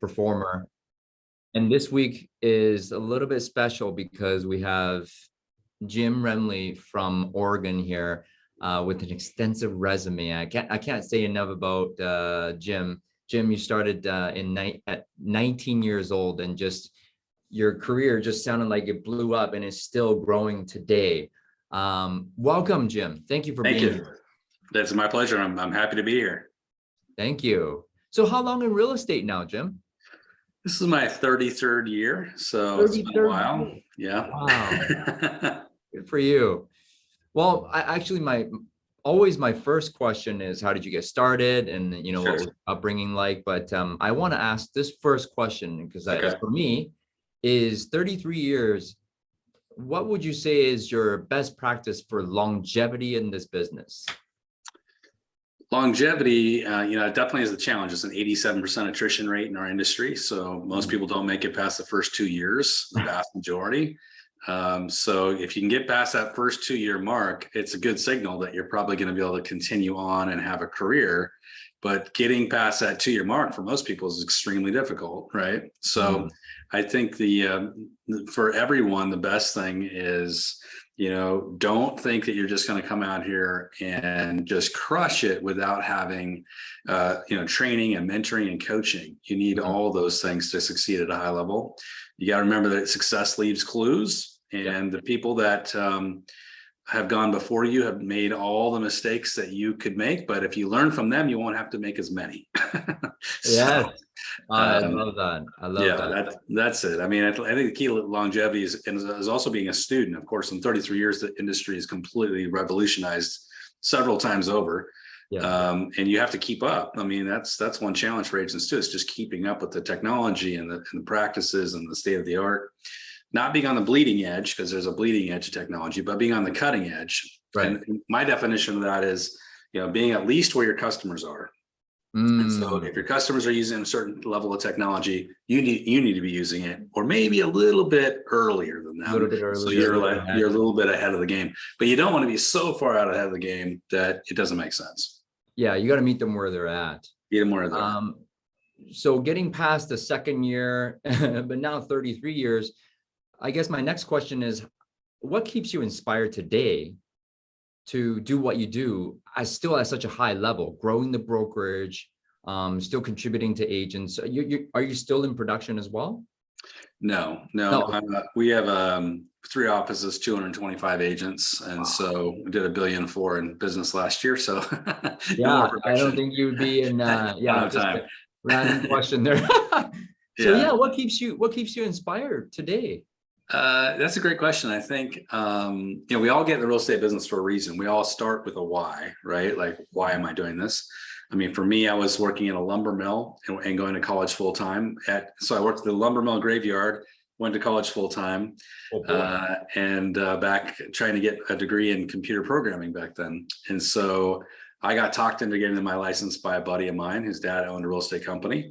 performer. And this week is a little bit special because we have Jim Remley from Oregon here with an extensive resume. I can't say enough about Jim. Jim, you started at 19 years old, and just your career just sounded like it blew up and is still growing today. Welcome, Jim. Thank you for being here. That's my pleasure. I'm happy to be here. Thank you. So how long in real estate now, Jim? This is my 33rd year, so it's been a while. Yeah. Wow. Good for you. Well, always my first question is, how did you get started, and Sure. what was upbringing like? But I want to ask this first question because for me, is 33 years. What would you say is your best practice for longevity in this business? Longevity, it definitely is a challenge. It's an 87% attrition rate in our industry. So most people don't make it past the first 2 years, the vast majority. So if you can get past that first 2-year mark, it's a good signal that you're probably going to be able to continue on and have a career. But getting past that 2-year mark for most people is extremely difficult, right? So I think for everyone, the best thing is, don't think that you're just going to come out here and just crush it without having, training and mentoring and coaching. You need all those things to succeed at a high level. You got to remember that success leaves clues, and the people that have gone before you have made all the mistakes that you could make. But if you learn from them, you won't have to make as many. Yes. I love that. I love that. That's it. I mean, I think the key to longevity is also being a student. Of course, in 33 years, the industry is completely revolutionized several times over. Yeah. And you have to keep up. I mean, that's one challenge for agents too. It's just keeping up with the technology and the practices and the state of the art. Not being on the bleeding edge, because there's a bleeding edge of technology, but being on the cutting edge. Right. And my definition of that is, being at least where your customers are. And so if your customers are using a certain level of technology, you need to be using it, or maybe a little bit earlier than that. A little bit earlier. So you're a little bit ahead of the game, but you don't want to be so far out ahead of the game that it doesn't make sense. Yeah, you got to meet them where they're at. Meet them where they're at. So getting past the second year, but now 33 years, I guess my next question is, what keeps you inspired today to do what you do still at such a high level, growing the brokerage, still contributing to agents? Are you still in production as well? No. We have 3 offices, 225 agents. And so we did $1.4 billion in business last year. So yeah, I don't think you would be in, just a random question there. So what keeps you inspired today? That's a great question. I think, we all get in the real estate business for a reason. We all start with a why, right? Like, why am I doing this? I mean, for me, I was working in a lumber mill and going to college full time. So I worked at the lumber mill graveyard, went to college full time, and back trying to get a degree in computer programming back then. And so I got talked into getting my license by a buddy of mine. His dad owned a real estate company.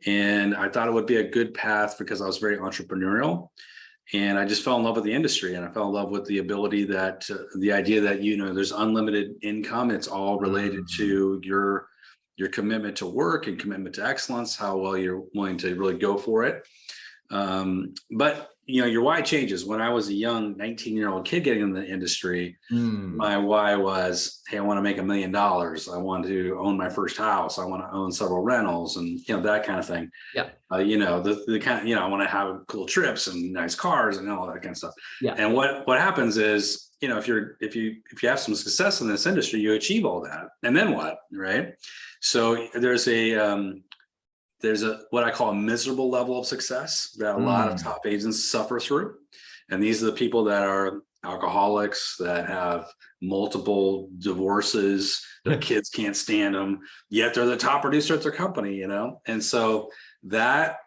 And I thought it would be a good path because I was very entrepreneurial. And I just fell in love with the industry, and I fell in love with the ability that the idea that, there's unlimited income. It's all related to your commitment to work and commitment to excellence, how well you're willing to really go for it. But your why changes. When I was a young 19-year-old kid getting in the industry, my why was, hey, I want to make $1 million. I want to own my first house. I want to own several rentals, and that kind of thing. Yeah. The kind of, I want to have cool trips and nice cars and all that kind of stuff. Yeah. And what happens is, if you have some success in this industry, you achieve all that, and then what, right? So there's what I call a miserable level of success that a lot of top agents suffer through. And these are the people that are alcoholics, that have multiple divorces, their kids can't stand them, yet they're the top producer at their company, And so that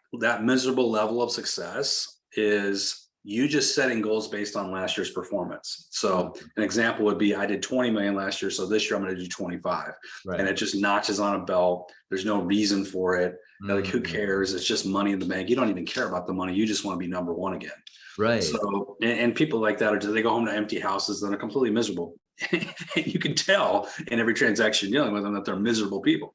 miserable level of success is you just setting goals based on last year's performance. So an example would be, I did 20 million last year, so this year I'm going to do 25. Right. And it just notches on a belt. There's no reason for it. Like, who cares? It's just money in the bank. You don't even care about the money. You just want to be number one again. Right. So, and people like that they go home to empty houses that are completely miserable. You can tell in every transaction dealing with them that they're miserable people.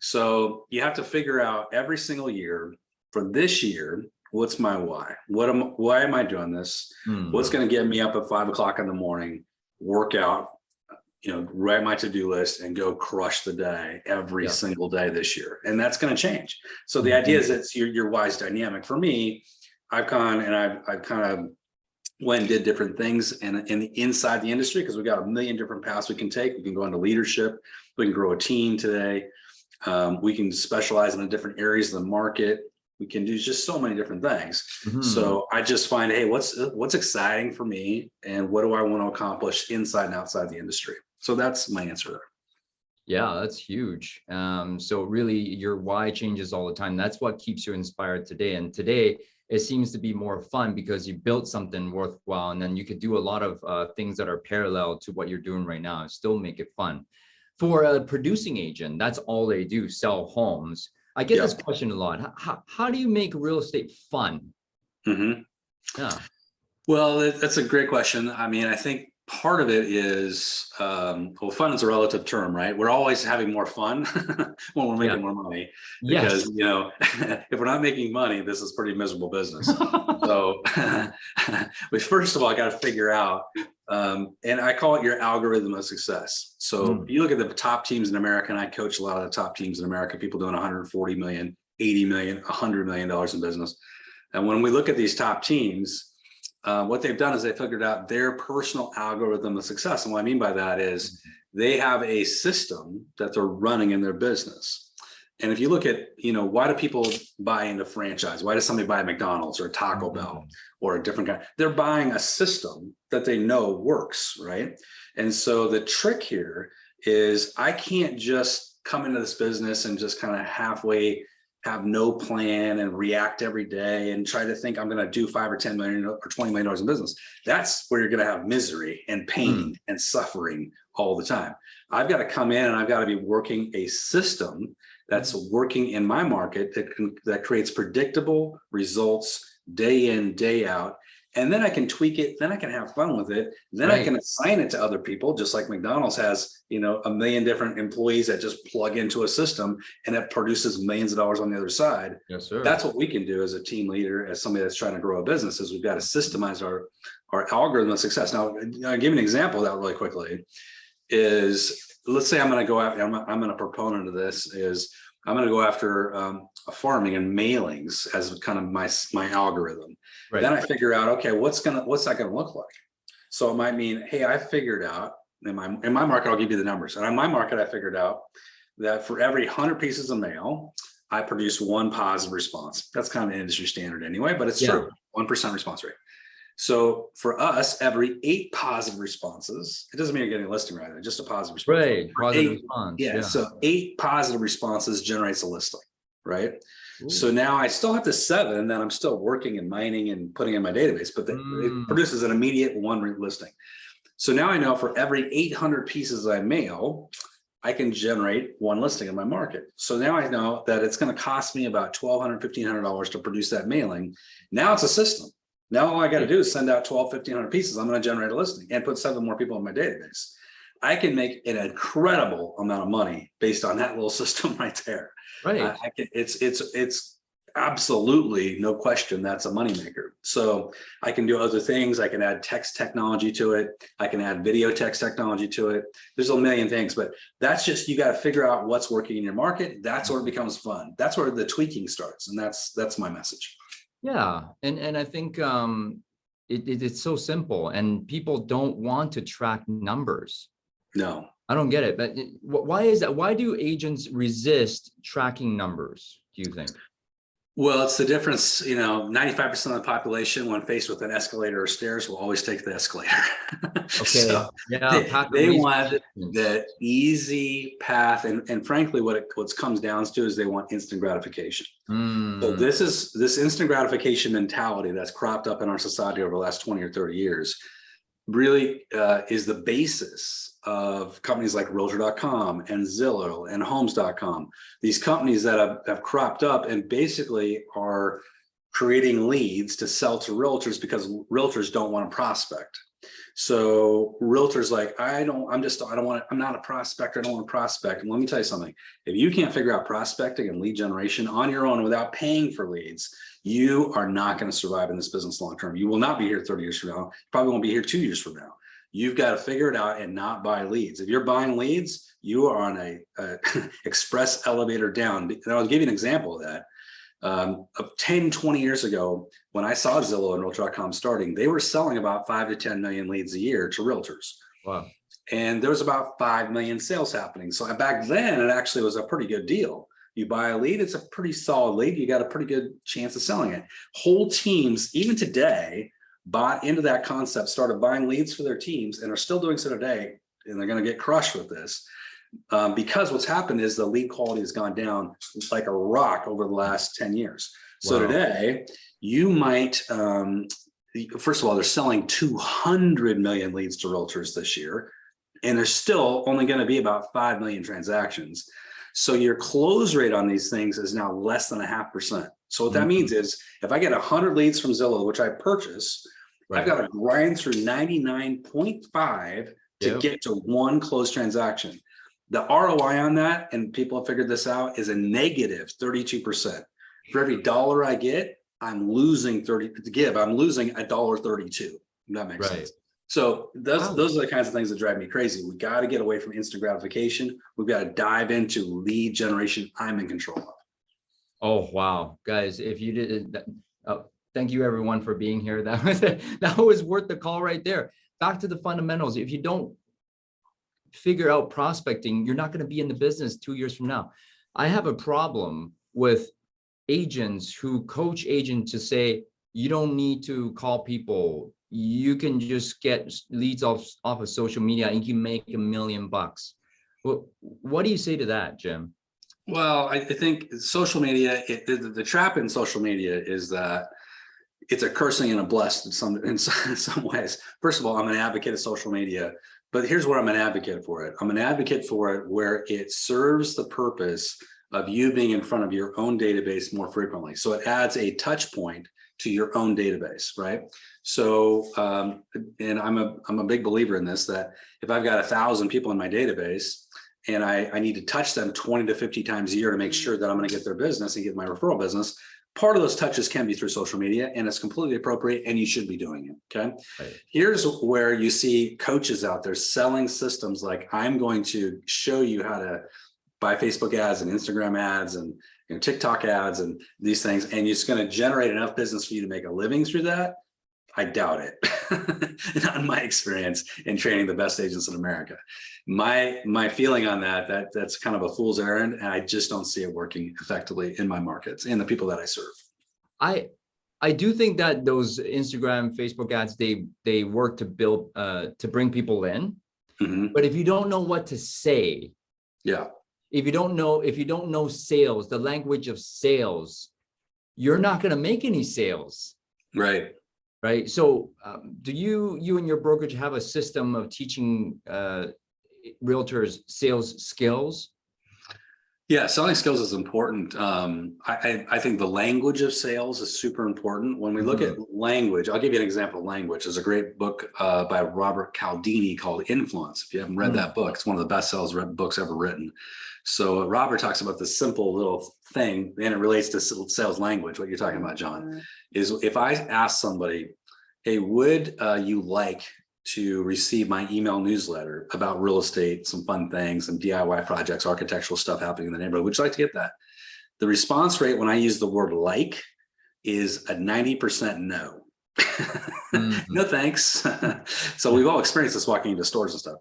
So you have to figure out every single year, for this year, what's my why? Why am I doing this? Hmm. What's going to get me up at 5 o'clock in the morning, work out, write my to-do list and go crush the day every single day this year. And that's going to change. So the idea is that your why is dynamic. For me, I've kind of went and did different things inside the industry, because we've got a million different paths we can take. We can go into leadership. We can grow a team today. We can specialize in the different areas of the market. We can do just so many different things. So I just find, hey, what's exciting for me, and what do I want to accomplish inside and outside the industry? So that's my answer there. Yeah, that's huge. So really your why changes all the time. That's what keeps you inspired today. And today it seems to be more fun because you built something worthwhile, and then you could do a lot of things that are parallel to what you're doing right now and still make it fun. For a producing agent, that's all they do, sell homes. I get this question a lot. How do you make real estate fun? Yeah. Well, that's a great question. I mean, I think part of it is, well, fun is a relative term, right? We're always having more fun when we're making more money, because, if we're not making money, this is pretty miserable business. So we first of all got to figure out, and I call it your algorithm of success. So if you look at the top teams in America, and I coach a lot of the top teams in America, people doing 140 million, 80 million, $100 million in business. And when we look at these top teams, what they've done is they figured out their personal algorithm of success. And what I mean by that is they have a system that they're running in their business. And if you look at, why do people buy into franchise? Why does somebody buy McDonald's or Taco Bell or a different kind? They're buying a system that they know works, right? And so the trick here is I can't just come into this business and just kind of halfway have no plan and react every day and try to think I'm going to do 5 or 10 million or $20 million in business. That's where you're going to have misery and pain and suffering all the time. I've got to come in and I've got to be working a system that's working in my market that creates predictable results day in, day out. And then I can tweak it. Then I can have fun with it. Then I can assign it to other people, just like McDonald's has, a million different employees that just plug into a system and it produces millions of dollars on the other side. Yes, sir. That's what we can do as a team leader, as somebody that's trying to grow a business, is we've got to systemize our algorithm of success. Now, I'll give you an example of that really quickly. Is let's say I'm going to go after, I'm a proponent of this, is I'm going to go after farming and mailings as kind of my algorithm. Right. Then I figure out, okay, what's that going to look like? So it might mean, hey, I figured out in my market, I'll give you the numbers. And in my market, I figured out that for every 100 pieces of mail, I produce 1 positive response. That's kind of an industry standard anyway, but it's true, 1% response rate. So for us, every 8 positive responses, it doesn't mean you're getting a listing right, just a positive response. Right, positive response. Yeah, so 8 positive responses generates a listing, right? Ooh. So now I still have the 7 that I'm still working and mining and putting in my database, but it produces an immediate 1 listing. So now I know for every 800 pieces I mail, I can generate 1 listing in my market. So now I know that it's going to cost me about $1,200, $1,500 to produce that mailing. Now it's a system. Now all I got to do is send out 1,500 pieces. I'm going to generate a listing and put 7 more people in my database. I can make an incredible amount of money based on that little system right there. Right. It's absolutely no question that's a moneymaker. So I can do other things. I can add text technology to it. I can add video text technology to it. There's a million things, but that's just, you got to figure out what's working in your market. That's where it becomes fun. That's where the tweaking starts. And that's my message. Yeah. And I think it's so simple, and people don't want to track numbers. No, I don't get it. But why is that? Why do agents resist tracking numbers, do you think? Well, it's the difference, 95% of the population, when faced with an escalator or stairs, will always take the escalator. Okay. So yeah, they want the easy path. And frankly, what comes down to is they want instant gratification. So this instant gratification mentality that's cropped up in our society over the last 20 or 30 years really is the basis of companies like Realtor.com and Zillow and Homes.com. These companies that have cropped up and basically are creating leads to sell to realtors because realtors don't want to prospect. So realtors like, I'm not a prospector. I don't want to prospect. And let me tell you something. If you can't figure out prospecting and lead generation on your own without paying for leads, you are not going to survive in this business long term. You will not be here 30 years from now. You probably won't be here 2 years from now. You've got to figure it out and not buy leads. If you're buying leads, you are on a express elevator down. And I'll give you an example of that. Of 10, 20 years ago, when I saw Zillow and Realtor.com starting, they were selling about 5 to 10 million leads a year to realtors. Wow. And there was about 5 million sales happening. So back then, it actually was a pretty good deal. You buy a lead, it's a pretty solid lead. You got a pretty good chance of selling it. Whole teams, even today, bought into that concept, started buying leads for their teams, and are still doing so today. And they're going to get crushed with this. Because what's happened is the lead quality has gone down like a rock over the last 10 years. So today you might, first of all, they're selling 200 million leads to realtors this year, and there's still only going to be about 5 million transactions. So your close rate on these things is now less than 0.5%. So what that means is if I get 100 leads from Zillow, which I purchase, I've got to grind through 99.5 to get to one closed transaction. The ROI on that, and people have figured this out, is a negative 32%. For every dollar I get, I'm losing $1.32. That makes sense. So those are the kinds of things that drive me crazy. We got to get away from instant gratification. We've got to dive into lead generation. I'm in control of. Oh, wow. Guys, if you did, thank you everyone for being here. That was worth the call right there. Back to the fundamentals. If you don't figure out prospecting, you're not going to be in the business 2 years from now. I have a problem with agents who coach agents to say, you don't need to call people. You can just get leads off of social media and you can make $1 million. Well, what do you say to that, Jim? Well, I think social media, the trap in social media is that it's a cursing and a blessed in some ways. First of all, I'm an advocate of social media, but here's where I'm an advocate for it. I'm an advocate for it where it serves the purpose of you being in front of your own database more frequently. So it adds a touch point to your own database, right? So, and I'm a big believer in this, that if I've got 1,000 people in my database and I need to touch them 20 to 50 times a year to make sure that I'm going to get their business and get my referral business, part of those touches can be through social media, and it's completely appropriate, and you should be doing it, okay? Right. Here's where you see coaches out there selling systems like, I'm going to show you how to buy Facebook ads and Instagram ads and TikTok ads and these things, and it's going to generate enough business for you to make a living through that. I doubt it. Not in my experience in training the best agents in America. My feeling on that's kind of a fool's errand, and I just don't see it working effectively in my markets and the people that I serve. I do think that those Instagram, Facebook ads, they work to build to bring people in. Mm-hmm. But if you don't know what to say, if you don't know sales, the language of sales, you're not going to make any sales. Right. So do you and your brokerage have a system of teaching realtors sales skills? Yeah, selling skills is important. I think the language of sales is super important. When we look at language, I'll give you an example of language. There's a great book by Robert Cialdini called Influence. If you haven't read that book, it's one of the best books ever written. So Robert talks about this simple little thing, and it relates to sales language. What you're talking about, John, is if I ask somebody, hey, would you like to receive my email newsletter about real estate, some fun things, some DIY projects, architectural stuff happening in the neighborhood? Would you like to get that? The response rate when I use the word like is a 90% no. No, thanks. So we've all experienced this walking into stores and stuff.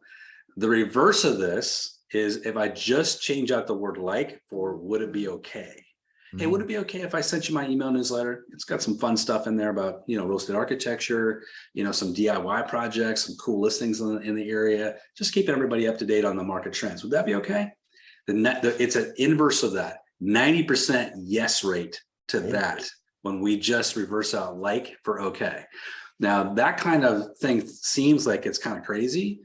The reverse of this is if I just change out the word like for would it be okay? Hey, would it be okay if I sent you my email newsletter? It's got some fun stuff in there about, real estate architecture, some DIY projects, some cool listings in the area, just keeping everybody up to date on the market trends. Would that be okay? It's an inverse of that, 90% yes rate to that when we just reverse out like for okay. Now, that kind of thing seems like it's kind of crazy,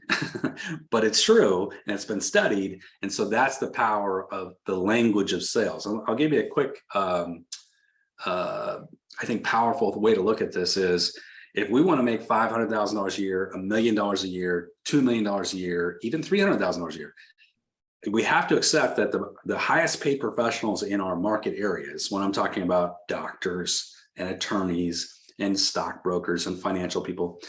but it's true and it's been studied. And so that's the power of the language of sales. I'll give you a quick, I think, powerful way to look at this is If we want to make $500,000 a year, $1 million a year, $2 million a year, even $300,000 a year, we have to accept that the highest paid professionals in our market areas, when I'm talking about doctors and attorneys and stockbrokers and financial people,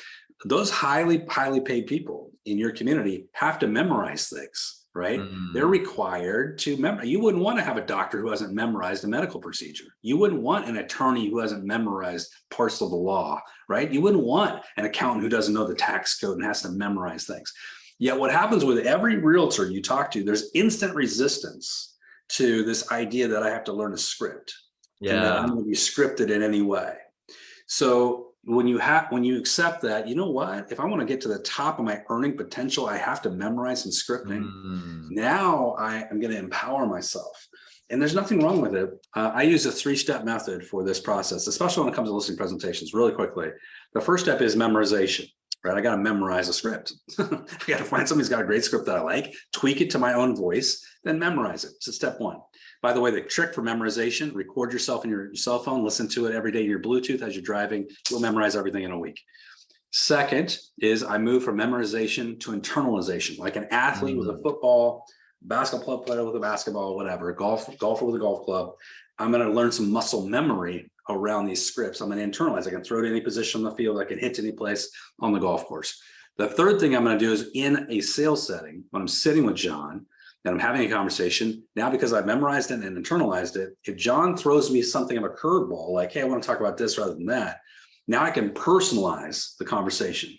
those highly paid people in your community have to memorize things, right? They're required to memorize. You wouldn't want to have a doctor who hasn't memorized a medical procedure. You wouldn't want an attorney who hasn't memorized parts of the law, right? You wouldn't want an accountant who doesn't know the tax code and has to memorize things. Yet what happens with every realtor you talk to, there's instant resistance to this idea that I have to learn a script and that I'm going to be scripted in any way. So when you accept that, you know what, if I want to get to the top of my earning potential, I have to memorize some scripting. Now I am going to empower myself. And there's nothing wrong with it. I use a 3-step method for this process, especially when it comes to listing presentations. Really quickly, the first step is memorization. Right, I got to memorize a script. I got to find somebody who's got a great script that I like, tweak it to my own voice, then memorize it. So step one. By the way, the trick for memorization: record yourself in your cell phone, listen to it every day in your Bluetooth as you're driving. You'll memorize everything in a week. Second is I move from memorization to internalization, like an athlete with a football, basketball player with a basketball, whatever, golfer with a golf club. I'm going to learn some muscle memory around these scripts. I'm going to internalize. I can throw it any position on the field. I can hit to any place on the golf course. The third thing I'm going to do is in a sales setting, when I'm sitting with John and I'm having a conversation, now because I've memorized it and internalized it, if John throws me something of a curveball, like, hey, I want to talk about this rather than that, now I can personalize the conversation.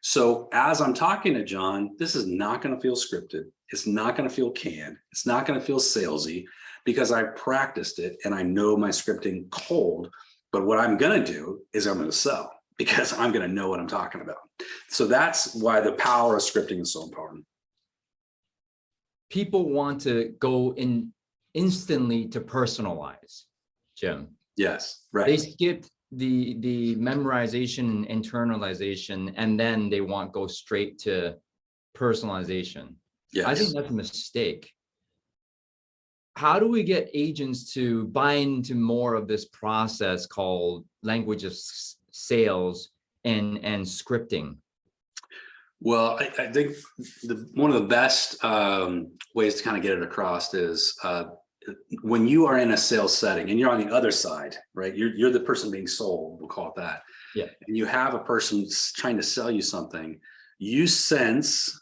So as I'm talking to John, this is not going to feel scripted. It's not going to feel canned. It's not going to feel salesy, because I practiced it and I know my scripting cold. But what I'm going to do is I'm going to sell, because I'm going to know what I'm talking about. So that's why the power of scripting is so important. People want to go in instantly to personalize, Jim. Yes, right. They skipped the memorization and internalization, and then they want to go straight to personalization. Yes. I think that's a mistake. How do we get agents to buy into more of this process called language of sales and scripting? Well, I think one of the best ways to kind of get it across is when you are in a sales setting and you're on the other side, right? You're the person being sold, we'll call it that. Yeah. And you have a person trying to sell you something, you sense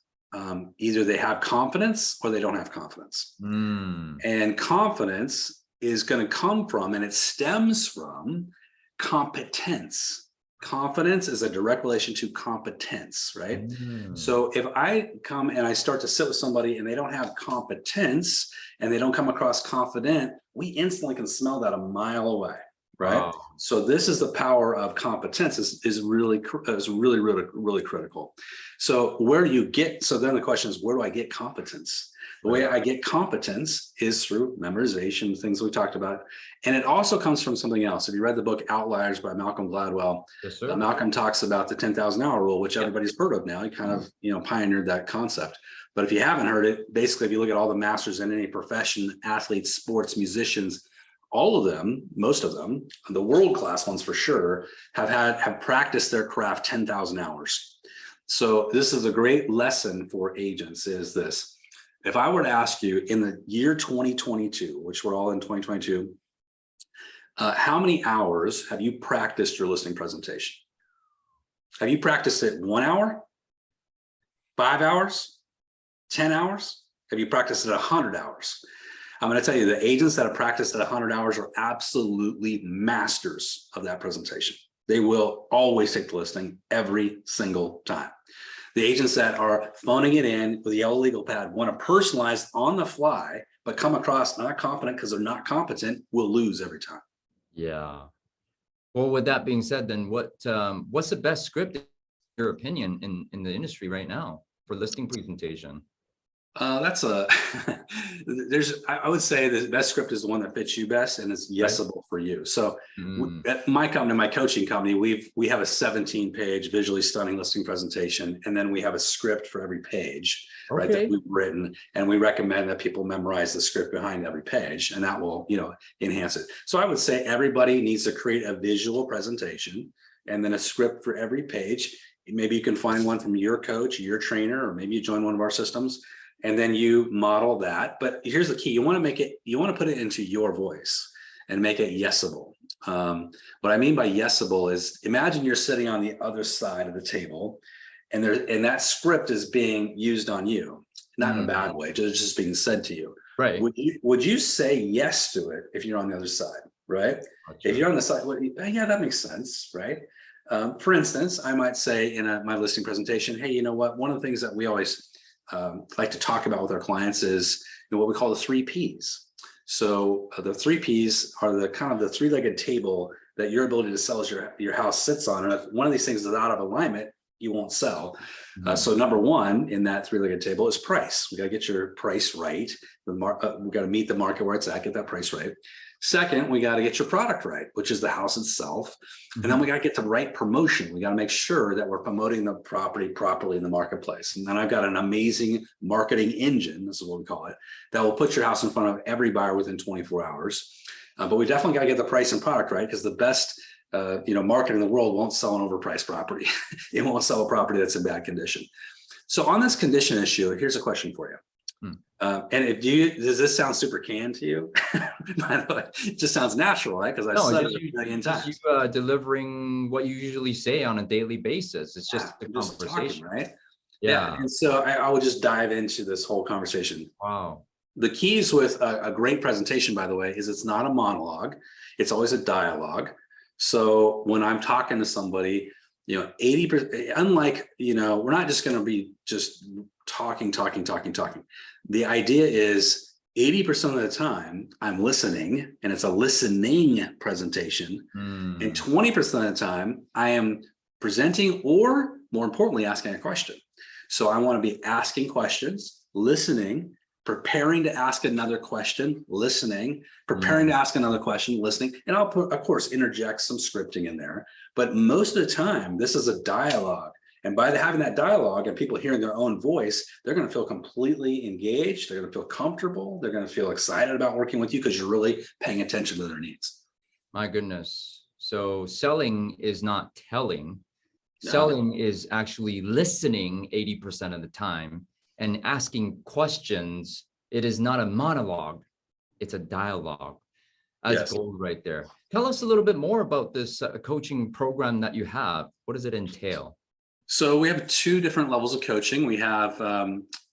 either they have confidence or they don't have confidence. And confidence is going to come from, and it stems from, competence. Confidence is a direct relation to competence, right? So if I come and I start to sit with somebody and they don't have competence and they don't come across confident, we instantly can smell that a mile away, right? Wow. So this is the power of competence is really critical. So where do you get, so then the question is, where do I get competence? The way I get competence is through memorization, things we talked about. And it also comes from something else. If you read the book Outliers by Malcolm Gladwell, yes, Malcolm talks about the 10,000 hour rule, which everybody's heard of now. He kind of, pioneered that concept. But if you haven't heard it, basically, if you look at all the masters in any profession, athletes, sports, musicians, all of them, most of them, the world-class ones for sure, have practiced their craft 10,000 hours. So this is a great lesson for agents, is this. If I were to ask you in the year 2022, which we're all in 2022, how many hours have you practiced your listing presentation? Have you practiced it 1 hour, 5 hours, 10 hours? Have you practiced it 100 hours? I'm going to tell you, the agents that have practiced at 100 hours are absolutely masters of that presentation. They will always take the listing every single time. The agents that are phoning it in with the yellow legal pad, want to personalize on the fly, but come across not confident because they're not competent, will lose every time. Yeah. Well, with that being said, then what's the best script, in your opinion, in the industry right now for listing presentation? I would say the best script is the one that fits you best and is yesable for you. So at my company, my coaching company, we have a 17-page visually stunning listing presentation, and then we have a script for every page, right, that we've written, and we recommend that people memorize the script behind every page, and that will, enhance it. So I would say everybody needs to create a visual presentation and then a script for every page. Maybe you can find one from your coach, your trainer, or maybe you join one of our systems, and then you model that. But here's the key. You want to put it into your voice and make it yesable. What I mean by yesable is, imagine you're sitting on the other side of the table, and that script is being used on you, not in a bad way, just being said to you. Right. Would you say yes to it if you're on the other side, right? If you're on the side, well, yeah, that makes sense, right? For instance, I might say in my listing presentation, hey, you know what? One of the things that we always like to talk about with our clients is what we call the 3 Ps. So the 3 Ps are the kind of the 3-legged table that your ability to sell as your house sits on. And if one of these things is out of alignment, you won't sell. So number 1 in that 3-legged table is price. We got to get your price right. We got to meet the market where it's at, get that price right. Second, we got to get your product right, which is the house itself. And then we got to get the right promotion. We got to make sure that we're promoting the property properly in the marketplace. And then I've got an amazing marketing engine, this is what we call it, that will put your house in front of every buyer within 24 hours. But we definitely got to get the price and product right, because the best market in the world won't sell an overpriced property. It won't sell a property that's in bad condition. So on this condition issue, here's a question for you. And does this sound super canned to you? By the way, it just sounds natural, right? Because I said it a million times. You delivering what you usually say on a daily basis. It's just a conversation, right? Yeah. And so I will just dive into this whole conversation. Wow. The keys with a great presentation, by the way, is it's not a monologue. It's always a dialogue. So when I'm talking to somebody, 80%, unlike, we're not just going to be just talking. The idea is 80% of the time I'm listening, and it's a listening presentation. And 20% of the time I am presenting, or more importantly, asking a question. So I want to be asking questions, listening, preparing to ask another question, listening, preparing to ask another question, listening, and I'll put, of course, interject some scripting in there. But most of the time, this is a dialogue. And by having that dialogue and people hearing their own voice, they're going to feel completely engaged. They're going to feel comfortable. They're going to feel excited about working with you because you're really paying attention to their needs. My goodness. So selling is not telling. No. Selling is actually listening 80% of the time and asking questions. It is not a monologue. It's a dialogue. That's gold right there. Tell us a little bit more about this coaching program that you have. What does it entail? So we have 2 different levels of coaching. We have,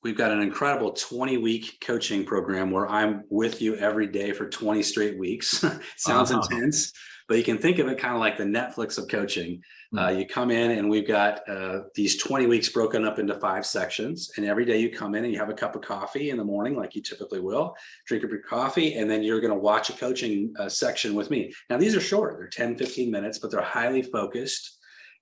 we've got an incredible 20-week coaching program where I'm with you every day for 20 straight weeks. Sounds intense, but you can think of it kind of like the Netflix of coaching. You come in and we've got these 20 weeks broken up into 5 sections. And every day you come in and you have a cup of coffee in the morning, like you typically will, drink up your coffee, and then you're going to watch a coaching section with me. Now, these are short. They're 10, 15 minutes, but they're highly focused.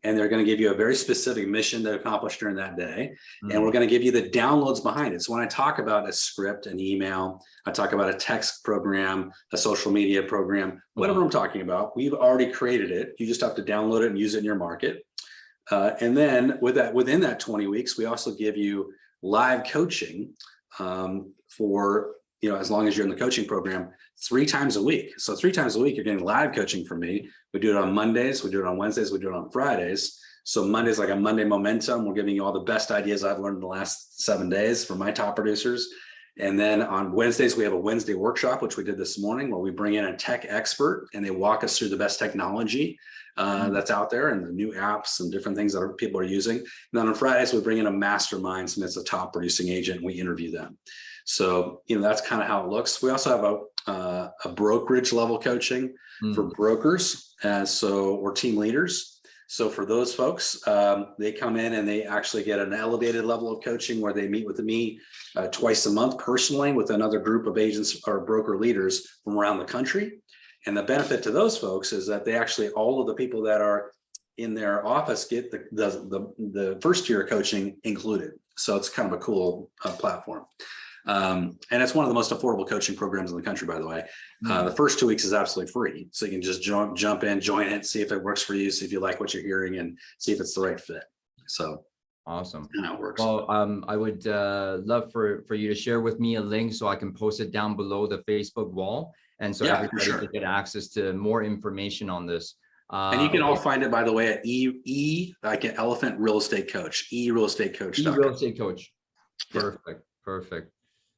And they're going to give you a very specific mission to accomplish during that day. And we're going to give you the downloads behind it. So when I talk about a script, an email, I talk about a text program, a social media program, whatever I'm talking about, we've already created it. You just have to download it and use it in your market. And then within that 20 weeks, we also give you live coaching for, as long as you're in the coaching program, 3 times a week. So 3 times a week, you're getting live coaching from me. We do it on Mondays, we do it on Wednesdays, we do it on Fridays. So Monday's like a Monday momentum. We're giving you all the best ideas I've learned in the last 7 days from my top producers. And then on Wednesdays, we have a Wednesday workshop, which we did this morning, where we bring in a tech expert and they walk us through the best technology that's out there and the new apps and different things that people are using. And then on Fridays, we bring in a mastermind, and it's a top producing agent, and we interview them. So, that's kind of how it looks. We also have a brokerage level coaching for brokers, or team leaders. So for those folks, they come in and they actually get an elevated level of coaching where they meet with me twice a month personally with another group of agents or broker leaders from around the country. And the benefit to those folks is that they actually, all of the people that are in their office get the first year of coaching included. So it's kind of a cool platform. And it's one of the most affordable coaching programs in the country, by the way. The first 2 weeks is absolutely free. So you can just jump in, join it, see if it works for you, see if you like what you're hearing, and see if it's the right fit. So awesome. How it works. Well, I would love for you to share with me a link so I can post it down below the Facebook wall. And so everybody can get access to more information on this. And you can all Okay, find it, by the way, at like an elephant real estate coach, real real estate. estate coach. Yeah, Perfect, perfect.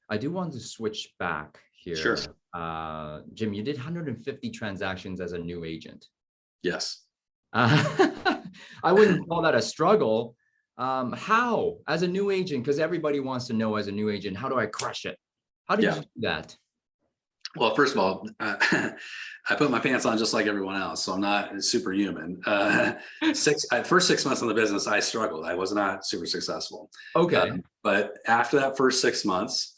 I do want to switch back sure. here. Jim, you did 150 transactions as a new agent. Yes. I wouldn't call that a struggle. How, as a new agent, because everybody wants to know as a new agent, how do I crush it? How did Yeah. you do that? Well, first of all, I put my pants on just like everyone else, so I'm not superhuman. First 6 months in the business, I struggled. I was not super successful. Okay. But after that first 6 months,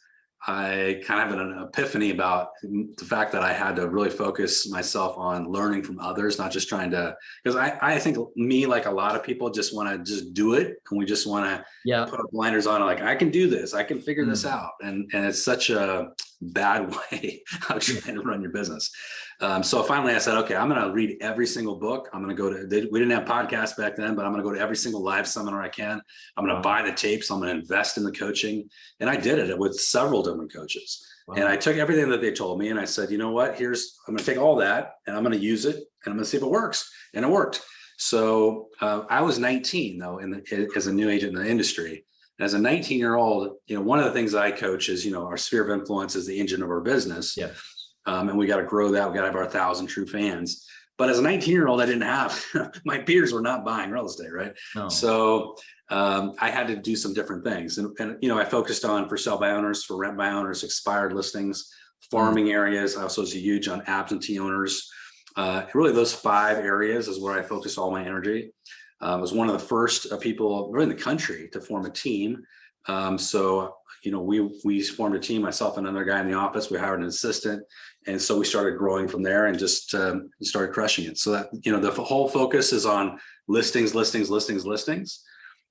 I kind of had an epiphany about the fact that I had to really focus myself on learning from others, not just trying to, because I think me, like a lot of people, just want to just do it. And we just want to Yeah. put our blinders on, like, I can do this, I can figure this Mm. out. And it's such a bad way of trying to run your business. So finally I said, okay, I'm going to read every single book. I'm going to go to, we didn't have podcasts back then, but I'm going to go to every single live seminar I can. I'm going to buy the tapes. I'm going to invest in the coaching. And I did it with several different coaches. Wow. And I took everything that they told me and I said, you know what, I'm going to take all that and I'm going to use it and I'm going to see if it works. And it worked. So I was 19 though, as a new agent in the industry. As a 19-year-old, one of the things that I coach is, our sphere of influence is the engine of our business. Yeah. And we got to grow that. We got to have our 1,000 true fans. But as a 19-year-old, I didn't have, my peers were not buying real estate, right? No. So I had to do some different things. And I focused on for sale by owners, for rent by owners, expired listings, farming areas. I also was huge on absentee owners. Really those 5 areas is where I focused all my energy. I was one of the first people really in the country to form a team. So we formed a team, myself and another guy in the office. We hired an assistant. And so we started growing from there and just started crushing it. So that, the whole focus is on listings.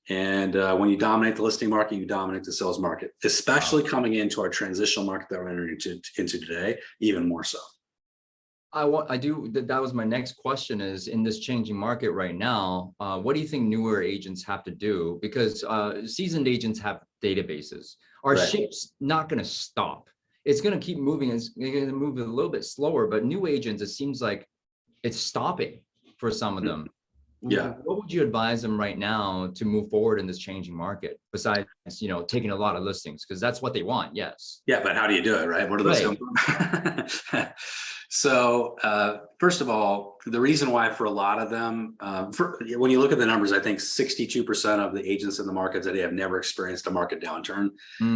And when you dominate the listing market, you dominate the sales market, especially coming into our transitional market that we're entering into today, even more so. That was my next question, is in this changing market right now, what do you think newer agents have to do? Because seasoned agents have databases. Our ship's not going to stop. It's going to keep moving. It's going to move a little bit slower, but new agents, it seems like it's stopping for some of them. Yeah. What would you advise them right now to move forward in this changing market, besides, taking a lot of listings? Because that's what they want. Yes. Yeah. But how do you do it? Right. Where do those come from? So first of all, the reason why for a lot of them, when you look at the numbers, I think 62% of the agents in the market today have never experienced a market downturn.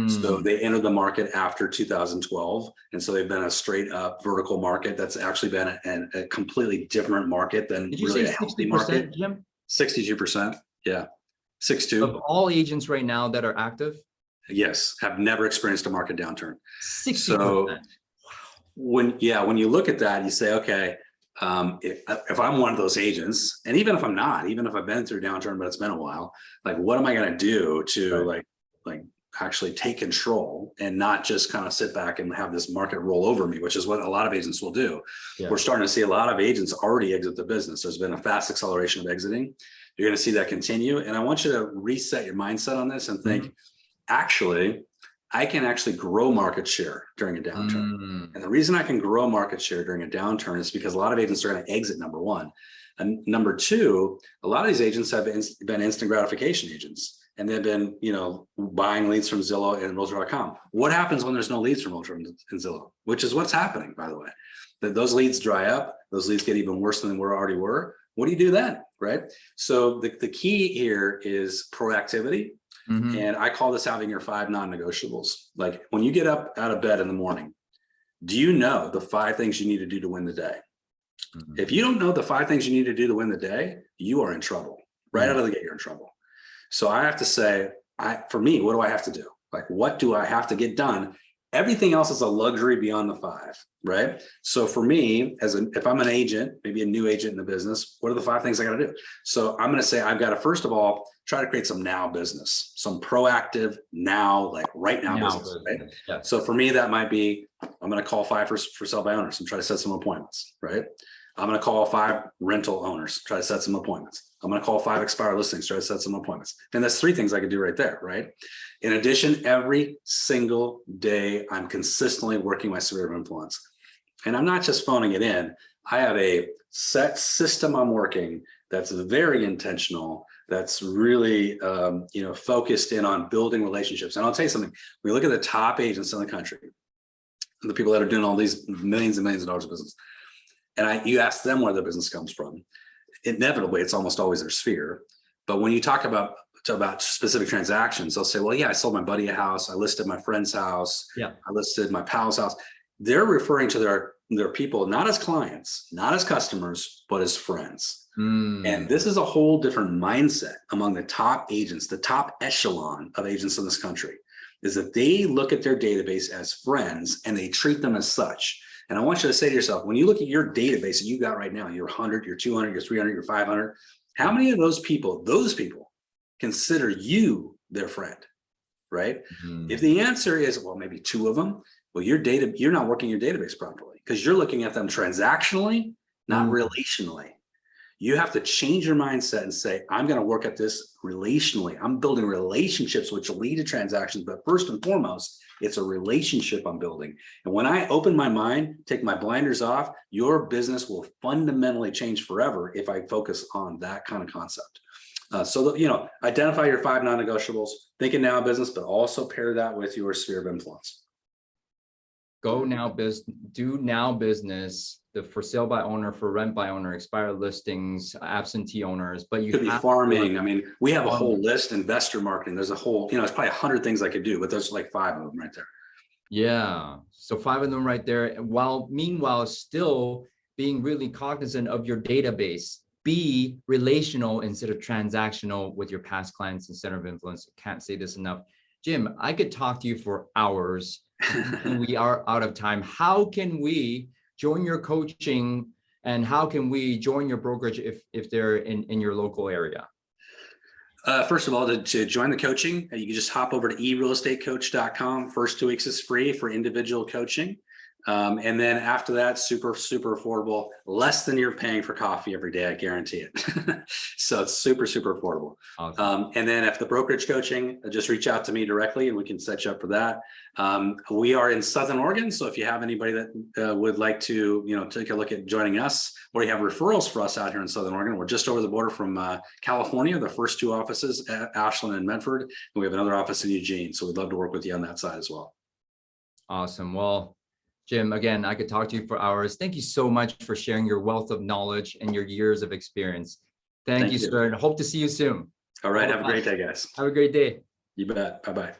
So they entered the market after 2012. And so they've been a straight up vertical market. That's actually been a completely different market than Did you really say a healthy 60%, market. Jim? 62%. Yeah. 62. Of all agents right now that are active? Yes. Have never experienced a market downturn. 60%. So, when you look at that, you say, okay, if I'm one of those agents, and even if I'm not, even if I've been through a downturn, but it's been a while, like, what am I going to do to like actually take control and not just kind of sit back and have this market roll over me, which is what a lot of agents will do. Yeah. We're starting to see a lot of agents already exit the business. There's been a fast acceleration of exiting. You're going to see that continue. And I want you to reset your mindset on this and think, actually, I can actually grow market share during a downturn. And the reason I can grow market share during a downturn is because a lot of agents are going to exit, number one. And number two, a lot of these agents have been instant gratification agents. And they've been, buying leads from Zillow and Realtor.com. What happens when there's no leads from Realtor and Zillow? Which is what's happening, by the way. That those leads dry up, those leads get even worse than they already were. What do you do then, right? So the key here is proactivity. And I call this having your 5 non-negotiables. Like, when you get up out of bed in the morning, do you know the 5 things you need to do to win the day? If you don't know the 5 things you need to do to win the day, you are in trouble. Right out of the gate, you're in trouble. So I have to say, for me, what do I have to do? Like, what do I have to get done? Everything else is a luxury beyond the 5, right? So for me, if I'm an agent, maybe a new agent in the business, what are the 5 things I got to do? So I'm going to say, I've got to, first of all, try to create some now business, some proactive now, like right now business, right? Yeah. So for me, that might be, I'm going to call 5 for sale by owners and try to set some appointments, right? I'm going to call 5 rental owners, try to set some appointments. I'm going to call 5 expired listings, try to set some appointments. And that's 3 things I could do right there, right? In addition, every single day, I'm consistently working my sphere of influence. And I'm not just phoning it in. I have a set system I'm working that's very intentional, that's really focused in on building relationships. And I'll tell you something, we look at the top agents in the country, the people that are doing all these millions and millions of dollars of business, and you ask them where their business comes from. Inevitably, it's almost always their sphere. But when you talk about specific transactions, they'll say, well, yeah, I sold my buddy a house, I listed my friend's house, Yeah. I listed my pal's house. They're referring to their people, not as clients, not as customers, but as friends. And this is a whole different mindset among the top agents, the top echelon of agents in this country, is that they look at their database as friends and they treat them as such. And I want you to say to yourself, when you look at your database that you got right now, your 100, your 200, your 300, your 500, how many of those people consider you their friend, right? If the answer is, well, maybe 2 of them, well, you're not working your database properly because you're looking at them transactionally, not relationally. You have to change your mindset and say, I'm going to work at this relationally. I'm building relationships which lead to transactions, but first and foremost, it's a relationship I'm building. And when I open my mind, take my blinders off, your business will fundamentally change forever if I focus on that kind of concept. So, identify your 5 non-negotiables, thinking now business, but also pair that with your sphere of influence. Go now business, do now business, the for sale by owner, for rent by owner, expired listings, absentee owners, but you could be have farming. I mean, we have a whole list, investor marketing. There's a whole, it's probably 100 things I could do, but there's like 5 of them right there. Yeah. So 5 of them right there. While meanwhile, still being really cognizant of your database, be relational instead of transactional with your past clients and center of influence. Can't say this enough. Jim, I could talk to you for hours. We are out of time. How can we join your coaching and how can we join your brokerage if they're in your local area? First of all, to join the coaching, you can just hop over to erealestatecoach.com. First 2 weeks is free for individual coaching. And then after that, super, super affordable, less than you're paying for coffee every day. I guarantee it. So it's super, super affordable. Awesome. And then if the brokerage coaching, just reach out to me directly and we can set you up for that. We are in Southern Oregon. So if you have anybody that would like to, take a look at joining us, or you have referrals for us out here in Southern Oregon, we're just over the border from California, the first 2 offices at Ashland and Medford. And we have another office in Eugene. So we'd love to work with you on that side as well. Awesome. Well, Jim, again, I could talk to you for hours. Thank you so much for sharing your wealth of knowledge and your years of experience. Thank you, sir. And hope to see you soon. All right. Have a great day, guys. Have a great day. You bet. Bye-bye.